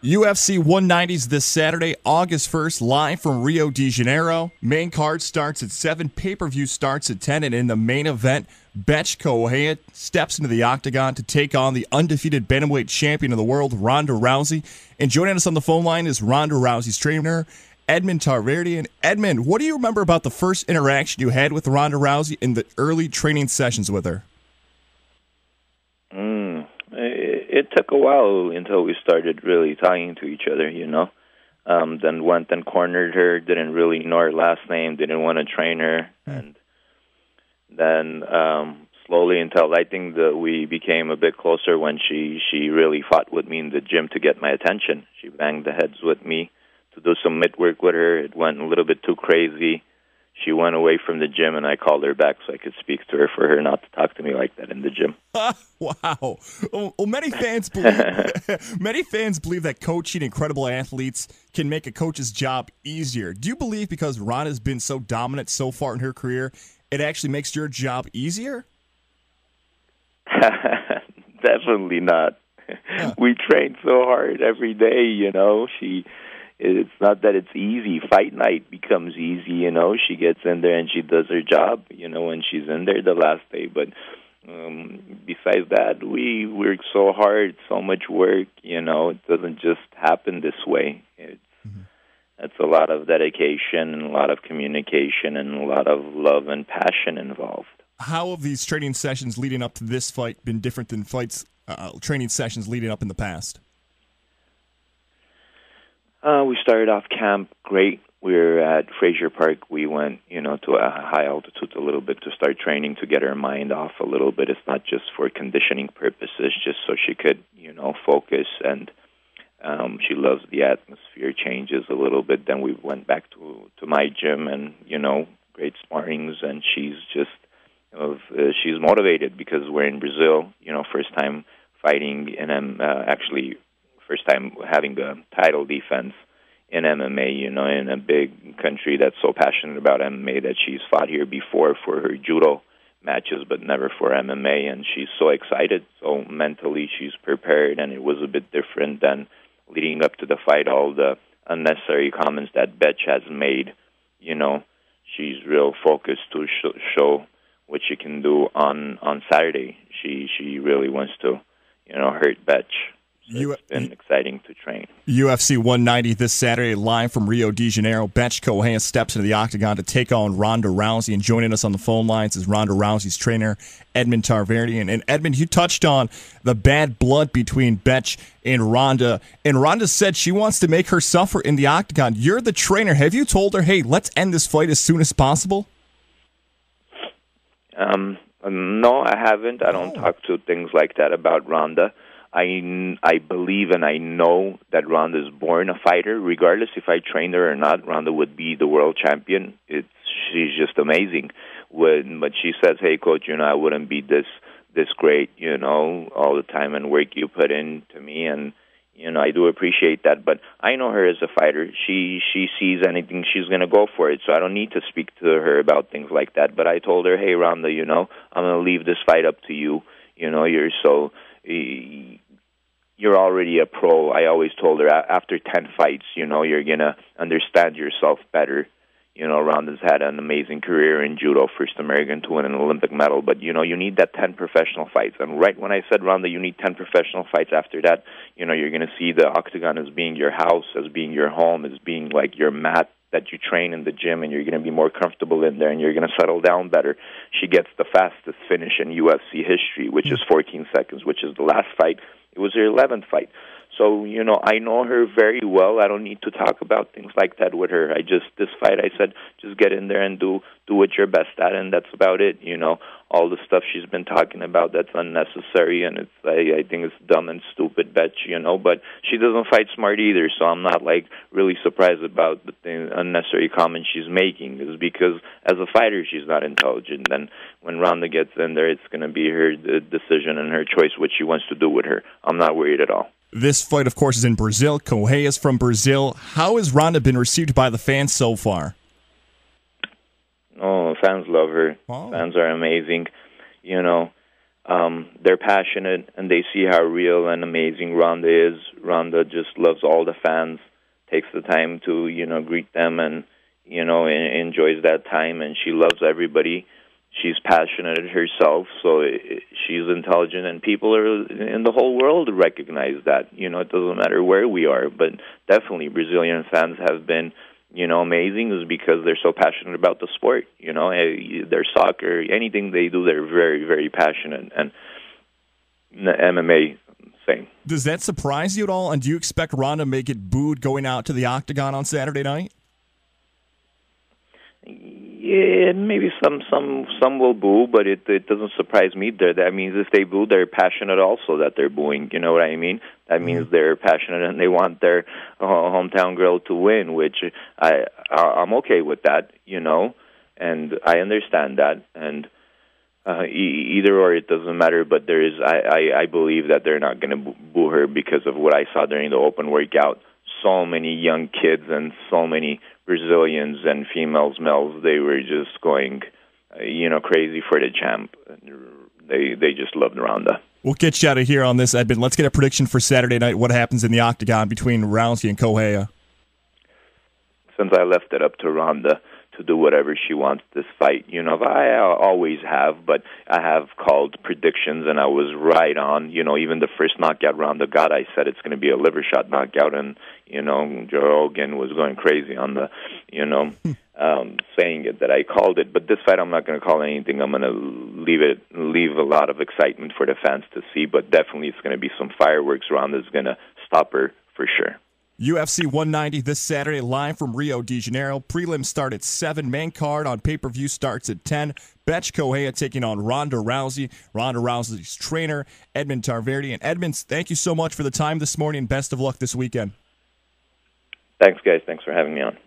UFC 190s this Saturday, August 1st, live from Rio de Janeiro. Main card starts at 7, pay-per-view starts at 10, and in the main event, Betch Correia steps into the octagon to take on the undefeated bantamweight champion of the world, Ronda Rousey. And joining us on the phone line is Ronda Rousey's trainer, Edmond Tarverdyn. Edmond, what do you remember about the first interaction you had with Ronda Rousey in the early training sessions with her? It took a while until we started really talking to each other, Then went and cornered her, didn't really know her last name, didn't want to train her. And then slowly until I think that we became a bit closer when she really fought with me in the gym to get my attention. She banged the heads with me to do some mitt work with her. It went a little bit too crazy. She went away from the gym, and I called her back so I could speak to her for her not to talk to me like that in the gym. Wow. Well, many fans believe that coaching incredible athletes can make a coach's job easier. Do you believe because Ronda's been so dominant so far in her career, it actually makes your job easier? Definitely not. Huh. We train so hard every day, It's not that it's easy. Fight night becomes easy, She gets in there and she does her job, when she's in there the last day. But besides that, we work so hard, so much work, It doesn't just happen this way. It's a lot of dedication and a lot of communication and a lot of love and passion involved. How have these training sessions leading up to this fight been different than training sessions leading up in the past? We started off camp great. We were at Fraser Park. We went, to a high altitude a little bit to start training to get her mind off a little bit. It's not just for conditioning purposes, just so she could, focus. And she loves the atmosphere changes a little bit. Then we went back to my gym and, great sparrings. And she's just, she's motivated because we're in Brazil, first time fighting in actually first time having a title defense in MMA, in a big country that's so passionate about MMA that she's fought here before for her judo matches, but never for MMA, and she's so excited. So mentally she's prepared, and it was a bit different than leading up to the fight, all the unnecessary comments that Betch has made. She's real focused to show what she can do on Saturday. She really wants to, hurt Betch. It's been exciting to train. UFC 190 this Saturday, live from Rio de Janeiro. Betch Correia steps into the octagon to take on Ronda Rousey. And joining us on the phone lines is Ronda Rousey's trainer, Edmond Tarverdyn. And Edmond, you touched on the bad blood between Betch and Ronda. And Ronda said she wants to make her suffer in the octagon. You're the trainer. Have you told her, hey, let's end this fight as soon as possible? No, I haven't. I don't talk to things like that about Ronda. I believe and I know that Ronda is born a fighter. Regardless if I trained her or not, Ronda would be the world champion. She's just amazing. But she says, hey, coach, I wouldn't be this great, all the time and work you put into me. And, I do appreciate that. But I know her as a fighter. She sees anything, she's going to go for it. So I don't need to speak to her about things like that. But I told her, hey, Ronda, I'm going to leave this fight up to you. You're already a pro. I always told her after 10 fights, you're going to understand yourself better. Ronda's had an amazing career in judo, first American to win an Olympic medal, but, you need that 10 professional fights. And right when I said, Ronda, you need 10 professional fights after that, you're going to see the octagon as being your house, as being your home, as being like your mat that you train in the gym, and you're going to be more comfortable in there, and you're going to settle down better. She gets the fastest finish in UFC history, which is 14 seconds, which is the last fight. It was her 11th fight. So, I know her very well. I don't need to talk about things like that with her. This fight, I said, just get in there and do what you're best at, and that's about it. All the stuff she's been talking about, that's unnecessary, and I think it's dumb and stupid, Betch, but she doesn't fight smart either, so I'm not, really surprised about the unnecessary comments she's making. It's because, as a fighter, she's not intelligent, and when Ronda gets in there, it's going to be her decision and her choice what she wants to do with her. I'm not worried at all. This fight, of course, is in Brazil. Correia is from Brazil. How has Ronda been received by the fans so far? Oh, fans love her. Wow. Fans are amazing. they're passionate and they see how real and amazing Ronda is. Ronda just loves all the fans, takes the time to, greet them and, enjoys that time, and she loves everybody. She's passionate herself, so she's intelligent, and people in the whole world recognize that. It doesn't matter where we are, but definitely Brazilian fans have been, amazing, is because they're so passionate about the sport. Their soccer, anything they do, they're very, very passionate, and the MMA, same. Does that surprise you at all, and do you expect Ronda to make it booed going out to the octagon on Saturday night? Yeah, maybe some will boo, but it doesn't surprise me. That means if they boo, they're passionate also that they're booing. You know what I mean? That means they're passionate and they want their hometown girl to win, which I'm okay with that, and I understand that. And either or, it doesn't matter. But I believe that they're not going to boo her because of what I saw during the open workout. So many young kids and so many Brazilians and females, males, they were just going, crazy for the champ. They just loved Ronda. We'll get you out of here on this, Edmond. Let's get a prediction for Saturday night. What happens in the octagon between Rousey and Correia? Since I left it up to Ronda to do whatever she wants this fight, I always have, but I have called predictions and I was right on. Even the first knockout Ronda got, I said it's going to be a liver shot knockout, and Joe Rogan was going crazy on the, saying it that I called it. But this fight, I'm not going to call anything. I'm going to leave a lot of excitement for the fans to see. But definitely, it's going to be some fireworks. Ronda's going to stop her for sure. UFC 190 this Saturday, live from Rio de Janeiro. Prelims start at 7. Main card on pay-per-view starts at 10. Betch Correia taking on Ronda Rousey. Ronda Rousey's trainer, Edmond Tarverdyn. And Edmond, thank you so much for the time this morning. Best of luck this weekend. Thanks, guys. Thanks for having me on.